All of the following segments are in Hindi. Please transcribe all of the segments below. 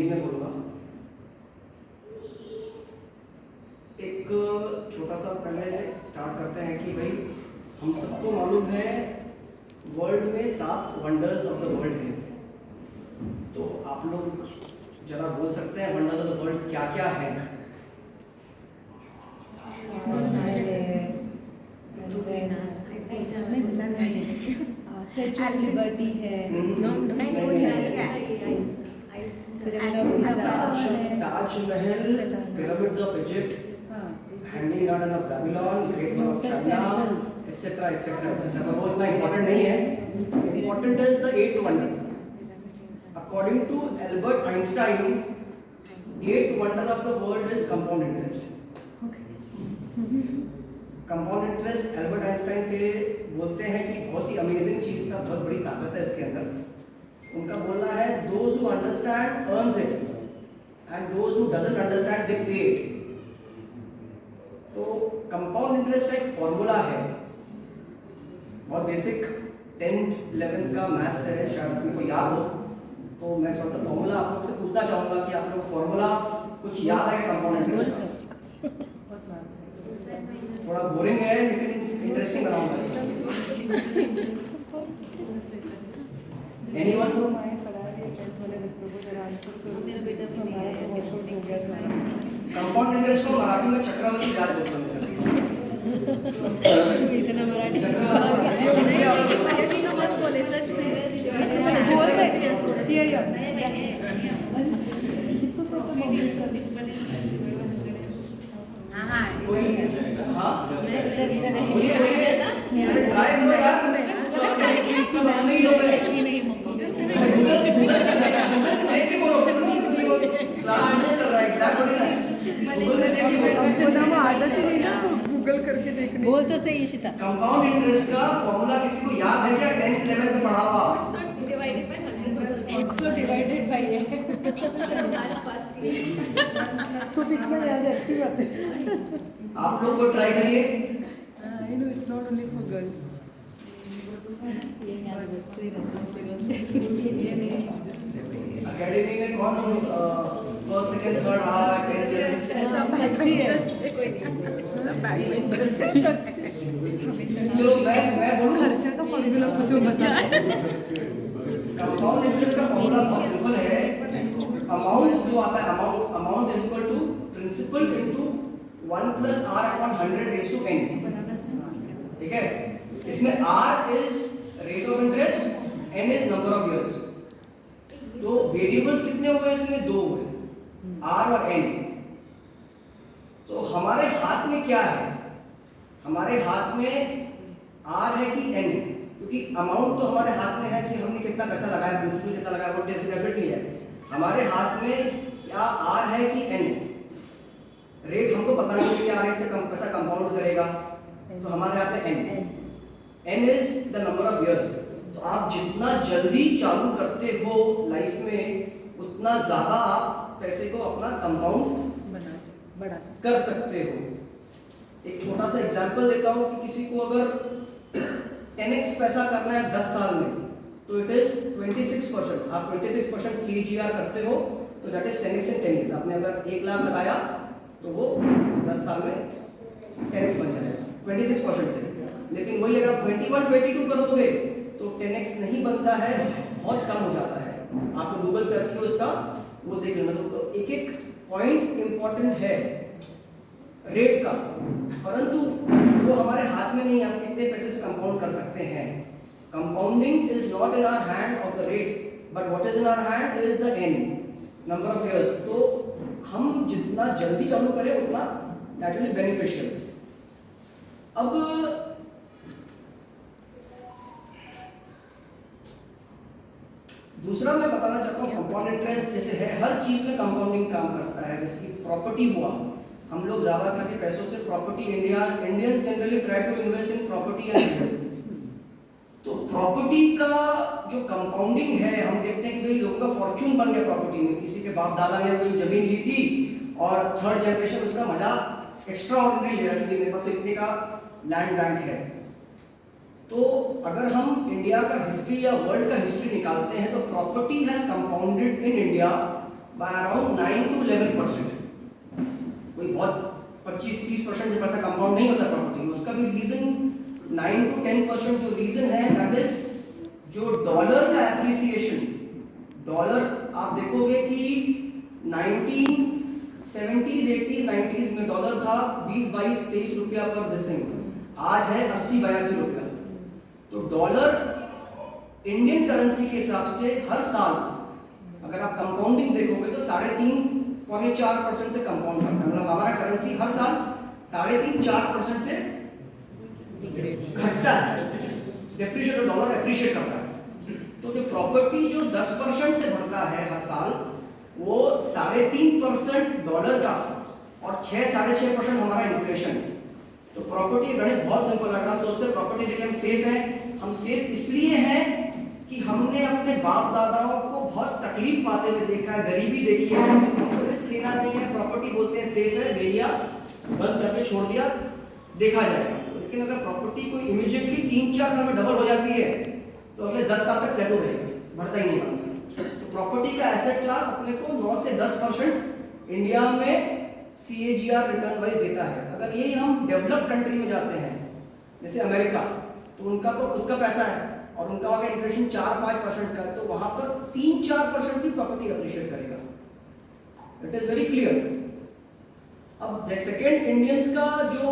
हिंदी में बोलूँगा। एक छोटा सा पहले स्टार्ट करते हैं कि भाई हम सबको मालूम है वर्ल्ड में 7 वंडर्स ऑफ द वर्ल्ड हैं। तो आप लोग जरा बोल सकते हैं वंडर्स ऑफ द वर्ल्ड क्या क्या है? स्टैच्यू ऑफ लिबर्टी है, Taj Mahal, pyramids of Egypt, hanging garden of Babylon, great wall of China, etcetera etcetera etcetera. वो इतना इंपॉर्टेंट नहीं है। Important is the 8th wonder. According to Albert Einstein, 8th wonder of the world is compound interest. Compound interest Albert Einstein से बोलते हैं कि बहुत ही अमेजिंग चीज था, बहुत बड़ी ताकत है इसके अंदर। उनका बोलना है those who understand earns it and those who doesn't understand they पे इट। तो कंपाउंड इंटरेस्ट एक फॉर्मूला है, बहुत बेसिक 10th 11th का मैथ्स है, शायद अपने को याद हो। तो मैं थोड़ा सा फॉर्मूला आप लोग से पूछना चाहूँगा कि आप लोग फॉर्मूला कुछ याद है कंपाउंड इंटरेस्ट का? थोड़ा बोरिंग है लेकिन इंटरेस्टिंग बनाऊंगा इसको। एनीवन? कंपाउंड इंटरेस्ट को मराठी में चक्रवृद्धि ब्याज बोलते हैं। इतना मराठी गूगल करके देखने बोल तो सही इशिता। कंपाउंड इंटरेस्ट का फॉर्मूला किसी को याद है क्या? 10th 11th में पढ़ा हुआ। इसको डिवाइडेड बाय है। सब इतना याद है, अच्छी बात है। आप लोग को ट्राई करिए। I know it's not only for girls. Academy में कौन फर्स्ट सेकंड थर्ड रहा? 10th 11th सब बैक बेंचर्स कोई सब बैक बेंचर्स। चलो मैं बोलूं खर्चा का फॉर्मूला जो बता। कंपाउंड इंटरेस्ट का फॉर्मूला बहुत सिंपल है। अमाउंट जो आता है amount is equal to principal into 1 plus r upon 100 raise to n। ठीक है, इसमें r is rate of interest, n is number of years. तो वेरिएबल्स कितने हुए इसमें? 2 हुए, r और n। तो हमारे हाथ में क्या है? हमारे हाथ में r है कि n है? क्योंकि अमाउंट तो हमारे हाथ में है कि हमने कितना पैसा लगाया, प्रिंसिपल कितना लगाया, वो डेफिनेटली है। हमारे हाथ में क्या r है कि n है? रेट हमको पता नहीं कि क्या रेट से कम पैसा कंपाउंड करेगा, तो हमारे हाथ में n is the number of years. तो आप जितना जल्दी चालू करते हो लाइफ में उतना ज्यादा आप पैसे को अपना कंपाउंड बढ़ा कर सकते हो। एक छोटा सा एग्जांपल देता हूँ कि किसी को अगर 10x पैसा करना है 10 साल में, तो इट इज 26%। आप 26% CAGR करते हो तो that is 10x in 10 years। आपने अगर 1 लाख लगाया तो वो 10 साल में 10x बन जाएगा 26% से। लेकिन वही अगर आप 21-22 कर दोगे तो 10x नहीं बनता है, बहुत कम हो जाता है। आप गूगल करके उसका वो देख लेना। तो एक एक पॉइंट इंपॉर्टेंट है रेट का, परंतु वो हमारे हाथ में नहीं है हम कितने पैसे से कंपाउंड कर सकते हैं। Compounding is not in our hand of the rate, but what is in our hand is the n, number of years. तो हम जितना जल्दी चालू करें उतना दैट विल बी बेनिफिशियल। अब दूसरा मैं बताना चाहता हूँ कंपाउंड इंटरेस्ट जैसे है, हर चीज में कंपाउंडिंग काम करता है। जैसे कि प्रॉपर्टी हुआ, हम लोग ज्यादा करके पैसों से property, Indians generally try to invest in property and तो प्रॉपर्टी का जो कंपाउंडिंग है, हम देखते हैं कि भाई लोगों का फॉर्च्यून बन गया प्रॉपर्टी में। किसी के बाप दादा ने कोई जमीन ली थी और थर्ड जनरेशन उसका मजा एक्स्ट्रा ऑर्डिनरी ले रहा है कि मेरे पास तो इतने का लैंड बैंक है। तो अगर हम इंडिया का हिस्ट्री या वर्ल्ड का हिस्ट्री निकालते हैं तो property has compounded in India by around 9 to 11%। कोई बहुत 25-30% पैसा कंपाउंड नहीं होता प्रॉपर्टी में। उसका भी रीजन 9 to 10% जो रीजन है दैट इज जो डॉलर का एप्रिसिएशन। डॉलर आप देखोगे कि 1970s 80s 90s में डॉलर था 20-22-23 रुपया पर दिस थिंग, आज है 80-82 रुपया। तो डॉलर इंडियन करेंसी के हिसाब से हर साल अगर आप कंपाउंडिंग देखोगे तो 3.5-4% से कंपाउंड करता है। मतलब हमारा करेंसी हर साल 3.5-4% से घटता है, डेप्रिशिएट, डॉलर एप्रिशिएट करता है। तो जो प्रॉपर्टी जो 10% से बढ़ता है हर साल, वो 3.5% डॉलर का और 6-6.5% हमारा इन्फ्लेशन। तो प्रॉपर्टी गणित बहुत सिंपल है। हम सोचते हैं प्रॉपर्टी देखिए हम सेफ है, हम सेफ इसलिए हैं कि हमने अपने बाप दादाओं को बहुत तकलीफ पाते हुए देखा है, गरीबी देखी है, हमको रिस्क लेना नहीं है। प्रॉपर्टी बोलते हैं सेफ है, ले लिया, बंद करके छोड़ दिया, देखा जाएगा। लेकिन अगर प्रॉपर्टी कोई इमीडिएटली 3-4 साल में डबल हो जाती है तो अगले 10 साल तक प्लेटो रहेगा, बढ़ता ही नहीं बनता। तो प्रॉपर्टी का एसेट क्लास अपने को 9 से 10% इंडिया में CAGR रिटर्न वाइज देता है। अगर यही हम डेवलप्ड कंट्री में जाते हैं जैसे अमेरिका, तो उनका तो खुद का पैसा है और उनका वहाँ का इन्फ्लेशन 4-5% का है, तो वहाँ पर 3-4% से प्रॉपर्टी अप्रिशिएट करेगा। It is very clear. अब द सेकेंड इंडियंस का जो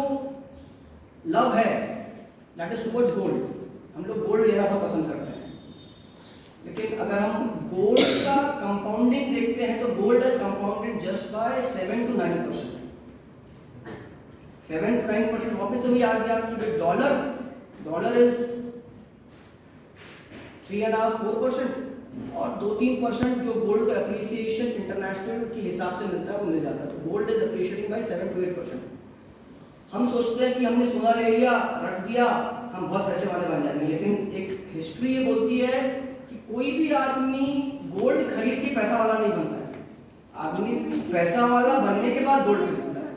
लव है दैट इज टुवर्ड्स गोल्ड। हम लोग गोल्ड लेना बहुत पसंद करते हैं, लेकिन अगर हम गोल्ड का कंपाउंडिंग देखते हैं तो gold is compounded just by 7 to 9%। 7 to 9% वापस वही आ गया कि डॉलर इज 3.5-4% और 2-3% जो गोल्ड का एप्रिसिएशन इंटरनेशनल के हिसाब से मिलता है वो मिल जाता है। तो gold is appreciating by 7 to 8%। हम सोचते हैं कि हमने सोना ले लिया, रख दिया, हम बहुत पैसे वाले बन जाएंगे, लेकिन एक हिस्ट्री ये बोलती है कि कोई भी आदमी गोल्ड खरीद के पैसा वाला नहीं बनता है। आदमी पैसा वाला बनने के बाद गोल्ड खरीदता है।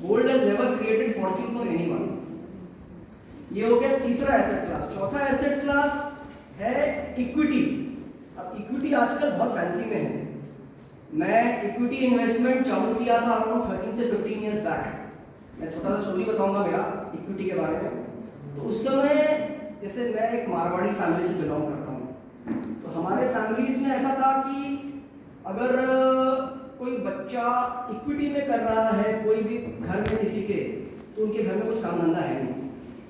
Gold has never created Fortune for anyone. ये हो गया तीसरा एसेट क्लास। चौथा एसेट क्लास है इक्विटी। अब इक्विटी आजकल बहुत फैंसी में है। मैं इक्विटी इन्वेस्टमेंट चालू किया था अराउंड 13 से 15 इयर्स बैक। मैं छोटा सा स्टोरी बताऊंगा मेरा इक्विटी के बारे में। तो उस समय जैसे मैं एक मारवाड़ी फैमिली से बिलोंग करता हूँ, तो हमारे फैमिलीज में ऐसा था कि अगर कोई बच्चा इक्विटी में कर रहा है कोई भी घर में किसी के, तो उनके घर में कुछ काम धंधा है नहीं,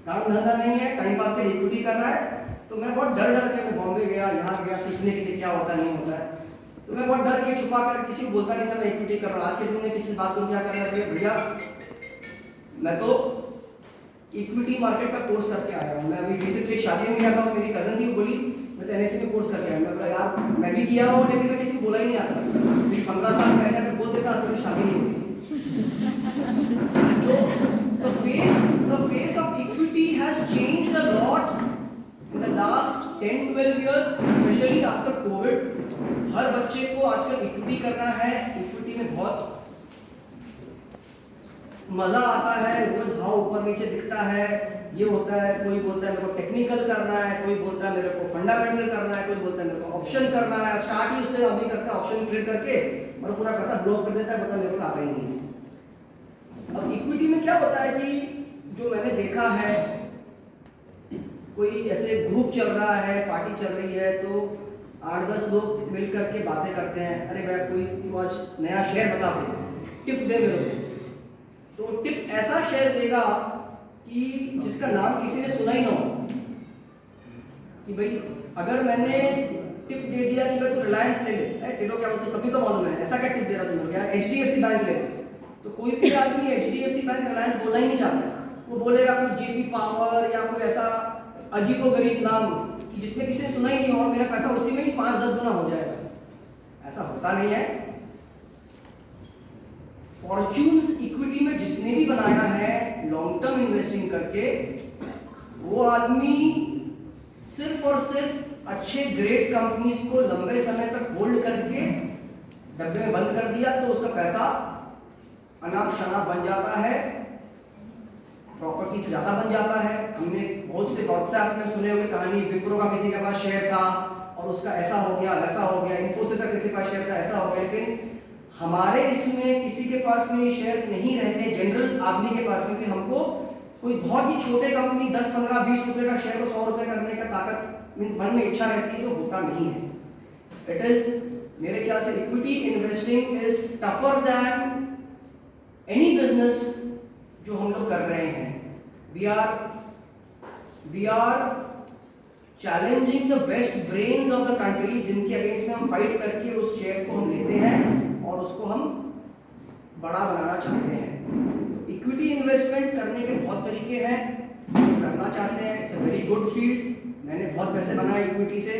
काम धंधा नहीं है, टाइम पास के लिए इक्विटी कर रहा है। तो मैं बहुत डर के मैं बॉम्बे गया, यहाँ गया सीखने के लिए क्या होता नहीं होता है। तो मैं बहुत डर के छुपा कर किसी को बोलता नहीं था मैं इक्विटी कर रहा हूँ। आज के दिन में किसी बात को क्या कर रहा है, भैया मैं तो इक्विटी मार्केट का कोर्स करके आया हूँ। मैं अभी रिसेंटली शादी में गया था, मेरी कजन थी, वो बोली मैं तो NSE में कोर्स करके आया। मैं बोला यार मैं भी किया हूँ, लेकिन मैं किसी को बोला ही नहीं आ सकता। 15 साल पहले अगर बोल देता तो मेरी शादी नहीं होती। तो the face of equity has changed a lot in the last 10-12 years, especially after COVID। हर बच्चे को आजकल इक्विटी करना है। इक्विटी में बहुत मजा आता है, रोज भाव ऊपर नीचे दिखता है, ये होता है। कोई बोलता है मेरे को टेक्निकल करना है, कोई बोलता है मेरे को फंडामेंटल करना है, कोई बोलता है मेरे को ऑप्शन करना है। स्टार्ट ही उससे आदमी करता है ऑप्शन ट्रेड करके और पूरा पैसा ब्लॉक कर देता है, बोलता है मेरे को आता ही नहीं। अब इक्विटी में क्या होता है कि जो मैंने देखा है, कोई ऐसे ग्रुप चल रहा है, पार्टी चल रही है, तो 8-10 लोग मिल करके बातें करते हैं, अरे भाई कोई आज नया शेयर बता दे, टिप दे मेरे को। तो टिप ऐसा शेयर देगा कि जिसका नाम किसी ने सुना ही ना हो। कि भाई अगर मैंने टिप दे दिया कि भाई तू रिलायंस ले ले, तेरे को क्या बोलते सभी को मालूम है, ऐसा क्या टिप दे रहा तुम लोग, या HDFC बैंक ले, तो कोई भी आदमी HDFC बैंक रिलायंस बोलना ही नहीं चाहता। वो बोलेगा कोई JP पावर या कोई ऐसा अजीबोगरीब नाम कि जिसमें किसी ने सुना ही नहीं हो, और मेरा पैसा उसी में ही 5-10 गुना हो जाएगा। ऐसा होता नहीं है। फॉर्च्यून्स इक्विटी में जिसने भी बनाया है लॉन्ग टर्म इन्वेस्टिंग करके, वो आदमी सिर्फ और सिर्फ अच्छे ग्रेट कंपनीज को लंबे समय तक होल्ड करके डब्बे में बंद कर दिया, तो उसका पैसा अनाप शनाप बन जाता है। प्रॉपर्टी से ज़्यादा बन जाता है। हमने बहुत से व्हाट्सएप में सुने होंगे कहानी, विप्रो का किसी के पास शेयर था और उसका ऐसा हो गया वैसा हो गया, इन्फोसिस का किसी के पास शेयर था ऐसा हो गया। लेकिन हमारे इसमें किसी के पास कोई शेयर नहीं रहते जनरल आदमी के पास में, कि हमको कोई बहुत ही छोटे कंपनी 10, 15, 20 रुपए का शेयर को 100 रुपए करने का ताकत मीन्स मन में इच्छा रहती है, जो होता नहीं है। इट इज मेरे ख्याल से equity investing is tougher than any business जो हम लोग कर रहे हैं। We are challenging the best brains of the country, जिनके अगेंस्ट में हम फाइट करके उस शेयर को हम लेते हैं और उसको हम बड़ा बनाना चाहते हैं। इक्विटी इन्वेस्टमेंट करने के बहुत तरीके हैं, करना चाहते हैं, it's a very good field. मैंने बहुत पैसे बनाए इक्विटी से,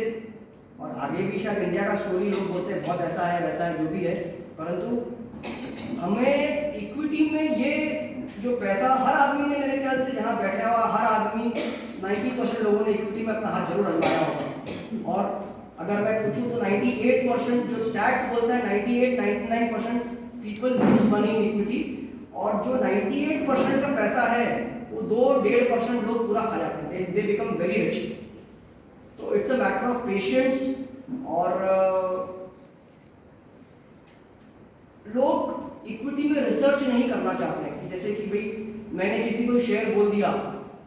और आगे भी शायद इंडिया का स्टोरी लोग बोलते हैं बहुत ऐसा है वैसा है जो भी है, परंतु हमें इक्विटी में ये जो पैसा हर आदमी ने, मेरे ख्याल से यहाँ बैठा हुआ हर आदमी 90% लोगों ने इक्विटी में अपना हाथ जरूर आजमाया होगा। और अगर मैं पूछूं तो 98% जो स्टैट्स बोलता है 98-99% people lose money in equity, और जो 98% का पैसा है वो 2-1.5% लोग पूरा खा जाते हैं, दे बिकम वेरी रिच। तो it's a matter of patience. और लोग इक्विटी में रिसर्च नहीं करना चाहते हैं, जैसे कि भाई मैंने किसी को शेयर बोल दिया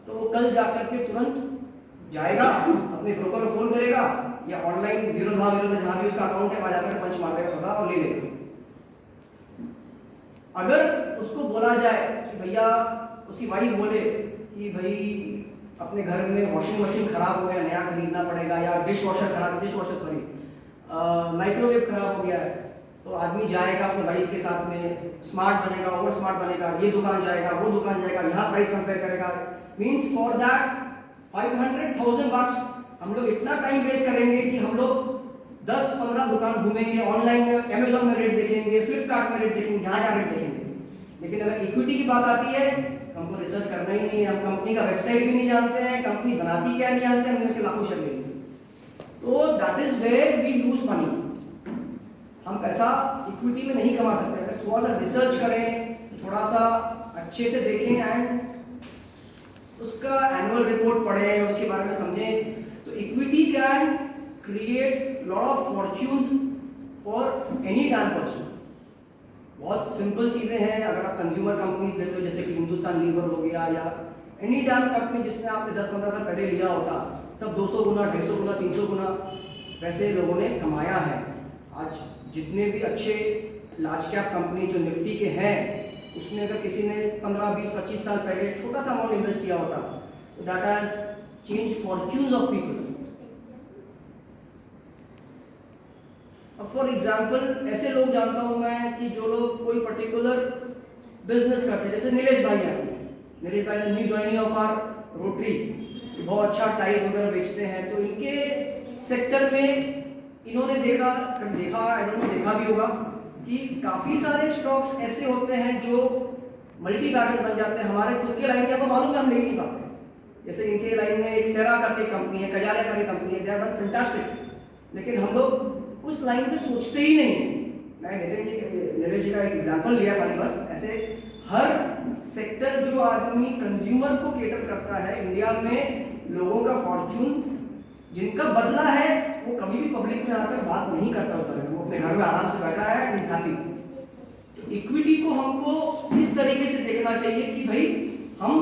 तो वो कल जाकर के तुरंत जाएगा अपने ब्रोकर को फोन करेगा या ऑनलाइन 0 में जहां भी उसका अकाउंट है वहां जाकर पंच मार देगा सौदा और ले लेगा। अगर उसको बोला जाए कि भैया, उसकी वाइफ बोले कि भाई अपने घर में वॉशिंग मशीन खराब हो गया, नया खरीदना पड़ेगा, या डिश वॉशर माइक्रोवेव खराब हो गया है, तो आदमी जाएगा अपने वाइफ के साथ में, स्मार्ट बनेगा, ओवर स्मार्ट बनेगा, ये दुकान जाएगा, वो दुकान जाएगा, यहाँ प्राइस कंपेयर करेगा। मीन्स फॉर दैट 500,000 bucks हम लोग इतना टाइम वेस्ट करेंगे कि हम लोग 10-15 दुकान घूमेंगे, ऑनलाइन में अमेजोन में रेट देखेंगे, फ्लिपकार्ट में रेट देखेंगे, जहाँ जहाँ रेट देखेंगे। लेकिन अगर इक्विटी की बात आती है, हमको रिसर्च करना ही नहीं है, हम कंपनी का वेबसाइट भी नहीं जानते हैं, कंपनी बनाती क्या नहीं जानते हैं, हमने उसके लाखों शेयर ले लिए। तो that is where we lose money. हम पैसा इक्विटी में नहीं कमा सकते। अगर थोड़ा सा रिसर्च करें, थोड़ा सा अच्छे से देखें एंड उसका एनुअल रिपोर्ट पढ़ें, उसके बारे में समझें, तो equity can create lot of fortunes for any damn person. बहुत सिंपल चीज़ें हैं। अगर आप कंज्यूमर कंपनीज लेते हो, जैसे कि हिंदुस्तान लीवर हो गया या एनी डैम कंपनी जिसने आपने 10-15 साल पहले लिया होता, सब 200 गुना, 150 गुना, 300 गुना पैसे लोगों ने कमाया है। आज जितने भी अच्छे लार्ज कैप कंपनी जो निफ्टी के हैं, उसमें अगर किसी ने 15, 20, 25 साल पहले छोटा सा अमाउंट इन्वेस्ट किया होता, तो that has change fortunes of people. अब फॉर एग्जाम्पल ऐसे लोग जानता हूं मैं कि जो लोग कोई पर्टिकुलर बिजनेस करते हैं, जैसे नीलेश भाई हैं। नीलेश भाई new joining of our Rotary, बहुत अच्छा टाइल्स वगैरह बेचते हैं। तो इनके सेक्टर में इन्होंने देखा भी होगा कि काफी सारे स्टॉक्स ऐसे होते हैं जो मल्टी बैगर बन जाते हैं। हमारे खुद के लाइन के आपको मालूम है, हम ले नहीं पाते। जैसे इनके लाइन में एक सेरा करके कंपनी है, कजारिया करके कंपनी है, दे आर डन फैंटास्टिक, लेकिन हम लोग उस लाइन से सोचते ही नहीं। मैं नीलेश जी का एक एग्जांपल लिया खाली बस। ऐसे हर सेक्टर जो आदमी कंज्यूमर को केटर करता है इंडिया में, लोगों का फॉर्च्यून जिनका बदला है, वो कभी भी पब्लिक में आकर बात नहीं करता होता है, वो अपने घर में आराम से बैठा है, इज हैप्पी। तो इक्विटी को हमको इस तरीके से देखना चाहिए कि भाई हम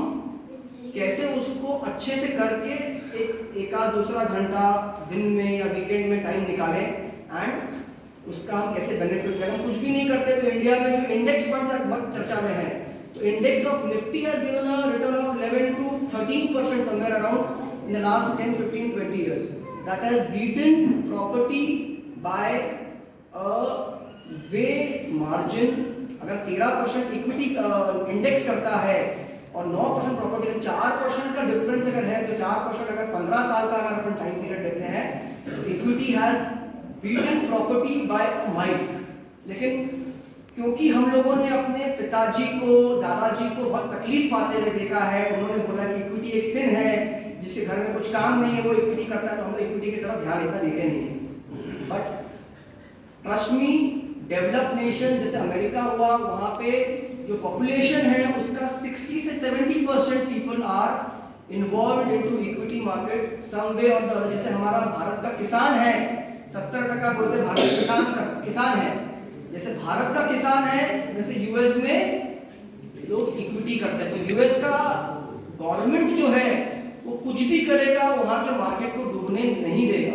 कैसे उसको अच्छे से करके एक आध दूसरा घंटा दिन में या वीकेंड में टाइम निकालें एंड उसका हम कैसे बेनिफिट करें। हम कुछ भी नहीं करते तो इंडिया में जो इंडेक्स फंड्स बहुत चर्चा में है, तो index of Nifty has given a return of 11 to 13% somewhere around in the last 10, 15, 20 years. That has beaten property by a way margin. अगर 13% इक्विटी इंडेक्स करता है और 9% प्रॉपर्टी, 4% का डिफरेंस अगर है, तो 4% अगर 15 साल का अगर अपन टाइम पीरियड लेते हैं, तो equity has beaten property bye a mile. लेकिन क्योंकि हम लोगों ने अपने पिताजी को, दादाजी को बहुत तकलीफ पाते हुए देखा है, उन्होंने बोला कि इक्विटी एक सिन है, जिसके घर में कुछ काम नहीं है वो इक्विटी करता है, तो हम इक्विटी की तरफ ध्यान इतना देते नहीं है। But trust me, develop nation जैसे अमेरिका हुआ, वहां पे जो पॉपुलेशन है उसका 60 से 70% people are involve into equity market some way और द अदर। जैसे हमारा भारत का किसान है, 70% बोलते हैं भारत किसान है। जैसे भारत का किसान है, वैसे यूएस में लोग इक्विटी करते हैं। तो यूएस का गवर्नमेंट जो है वो कुछ भी करेगा वहां के मार्केट को डूबने नहीं देगा,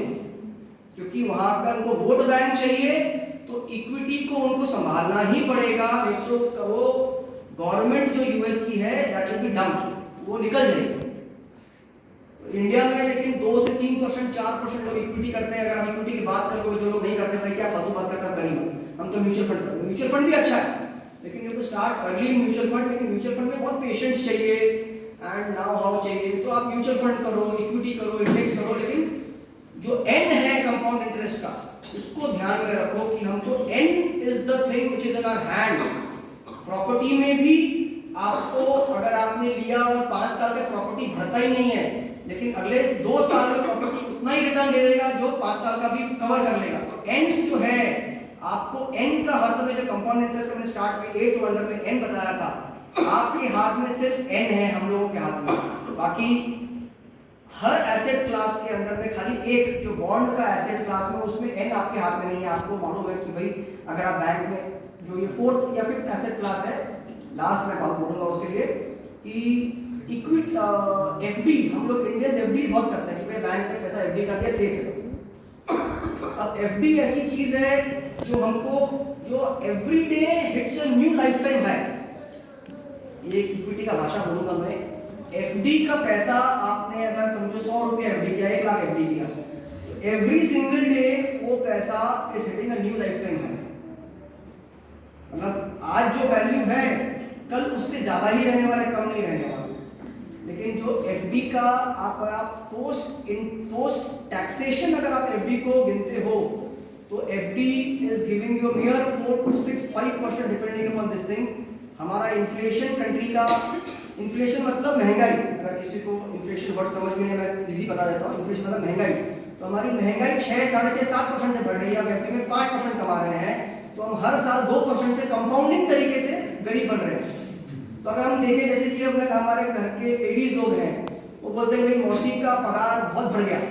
क्योंकि वहां का उनको वोट बैंक चाहिए, तो इक्विटी को उनको संभालना ही पड़ेगा। एक तो वो गवर्नमेंट जो यूएस की है दैट विल बी डम्प, वो निकल जाएगी। तो इंडिया में लेकिन 2 से 3%, 4% लोग इक्विटी करते हैं। अगर आप इक्विटी की बात करोगे, जो लोग नहीं करते भाई क्या फालतू बात करते हैं, करें मत, हम तो म्यूचुअल फंड करते हैं। म्यूचुअल फंड भी अच्छा है, लेकिन you to start early mutual fund. लेकिन म्यूचुअल फंड में बहुत पेशेंस चाहिए एंड नाउ हाउ चाहिए। तो आप म्यूचुअल फंड करो, इक्विटी करो, इंडेक्स करो, लेकिन जो एन है कंपाउंड इंटरेस्ट का, उसको ध्यान में रखो कि हमको n is the thing which is in our hand. Property में भी आपको, अगर आपने लिया और 5 साल का प्रॉपर्टी बढ़ता ही नहीं है, लेकिन अगले 2 साल में प्रॉपर्टी उतना ही रिटर्न दे देगा जो 5 साल का भी कवर कर लेगा। तो एन जो है, आपको एन का हर समय, जो कंपाउंड इंटरेस्ट का मैंने स्टार्ट में 8 वंडर में एन बताया था, आपके हाथ में सिर्फ एन है, हम लोगों के हाथ में। बाकी हर एसेट क्लास के अंदर में खाली एक जो बॉन्ड का एसेट क्लास में, उसमें एन आपके हाथ में नहीं है। आपको मालूम है कि भाई अगर आप बैंक में जो ये 4th या 5th एसेट क्लास है, लास्ट में बात बोलूंगा उसके लिए, कि इक्विटी एफडी, हम लोग इंडियन एफडी बहुत करते हैं कि भाई बैंक में पैसा एफडी कर दिया सेफ है। अब एफडी ऐसी चीज है जो हमको, जो everyday hits a new lifetime है। ये इक्विटी का भाषा बोलूंगा मैं। एफडी का पैसा आपने अगर समझो 100 रुपया एफडी किया, 1 लाख एफडी किया, तो एवरी सिंगल डे वो पैसा is hitting a new lifetime है। मतलब आज जो वैल्यू है, कल उससे ज्यादा ही रहने वाला है, कम नहीं रहने वाला। लेकिन जो एफडी का आप पोस्ट टैक्सेशन अगर आप एफडी को गिनते हो, तो FD is giving you मियर 4 to 5% depending upon this thing. हमारा इन्फ्लेशन कंट्री का, इन्फ्लेशन मतलब महंगाई, अगर किसी को इन्फ्लेशन वर्ड समझ में नहीं, मैं इजी बता देता हूँ। इन्फ्लेशन मतलब महंगाई। तो हमारी महंगाई 6, 6.5, 7% से बढ़ रही है। अब एफडी में 5% कमा रहे हैं, तो हम हर साल 2% से कंपाउंडिंग तरीके से गरीब बन रहे हैं। तो अगर हम देखें, जैसे कि अब हमारे घर के लेडीज लोग हैं, वो बोलते हैं भाई मौसी का पगार बहुत बढ़ गया,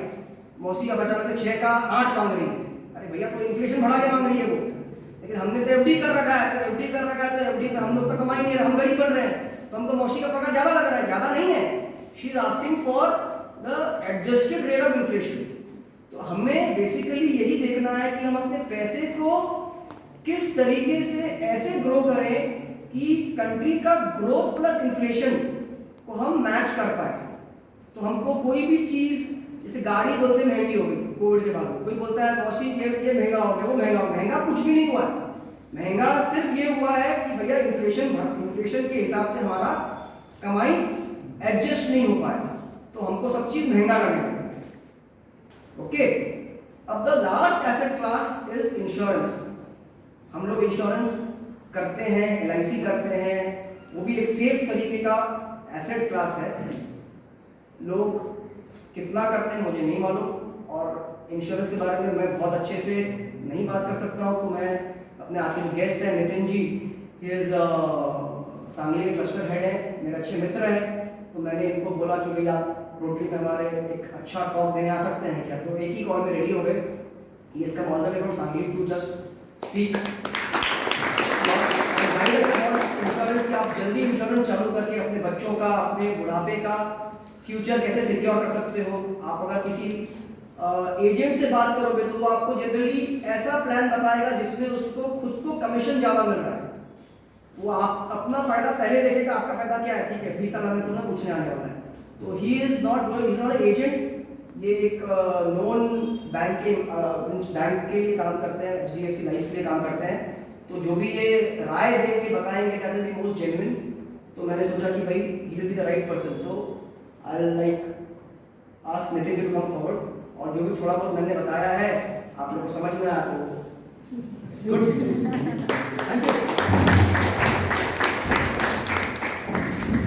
मौसी का बचाने से 6 का 8 मांग रही है। अरे भैया, तो इन्फ्लेशन बढ़ा के मांग रही है वो, लेकिन हमने तो एफडी कर रखा है। तो एफडी कर रखा है, तो एफडी में हम लोग तो कमाई नहीं रहे, हम गरीब बन रहे हैं, तो हमको मौसी का पगार ज्यादा लग रहा है। ज्यादा नहीं है, she is asking for the adjusted rate of inflation. तो हमें बेसिकली यही देखना है कि हम अपने पैसे को किस तरीके से ऐसे ग्रो करें कि कंट्री का ग्रोथ प्लस इन्फ्लेशन को हम मैच कर पाए। तो हमको कोई भी चीज, जैसे गाड़ी बोलते महंगी हो गई कोविड के बाद, कोई बोलता है मौसी ये महंगा हो गया, वो महंगा हो गया। महंगा कुछ भी नहीं हुआ है, महंगा सिर्फ ये हुआ है कि भैया इन्फ्लेशन के हिसाब से हमारा कमाई एडजस्ट नहीं हो पाया, तो हमको सब चीज महंगा लगने लगा। ओके, अब the last asset class is insurance. हम लोग इंश्योरेंस करते हैं, LIC करते हैं, वो भी एक सेफ तरीके का एसेट क्लास है। लोग कितना करते हैं मुझे नहीं मालूम, और इंश्योरेंस के बारे में मैं बहुत अच्छे से नहीं बात कर सकता हूँ। तो मैं अपने आज के जो गेस्ट हैं Nitin ji, is Sangli cluster head है, मेरे अच्छे मित्र हैं। तो मैंने इनको बोला कि भाई आप रोटरी में हमारे एक अच्छा टॉक देने आ सकते हैं क्या, तो एक ही कॉल में रेडी हो गए। He is come all the way from Sangli to just speak insurance. कि आप जल्दी इंश्योरेंस चालू करके अपने बच्चों का, अपने बुढ़ापे का फ्यूचर कैसे सिक्योर कर सकते हो। आप अगर किसी एजेंट से बात करोगे तो वो आपको जनरली ऐसा प्लान बताएगा जिसमें उसको खुद को कमीशन ज्यादा मिल रहा है। वो आप अपना फायदा पहले देखेगा, आपका फायदा क्या है, ठीक है 20 साल में तो ना पूछने आने वाला है। तो ही इज नॉट एजेंट। ये एक नॉन बैंक के लिए काम करते हैं, HDFC लाइफ के लिए काम करते हैं। तो जो भी ये राय दे के बताएंगे that will be most genuine. तो मैंने सोचा कि भाई ही will be the right person. तो I will like ask Nitin to come forward, और जो भी थोड़ा बहुत मैंने बताया है आप लोगों को समझ में आया तो गुड। Thank you.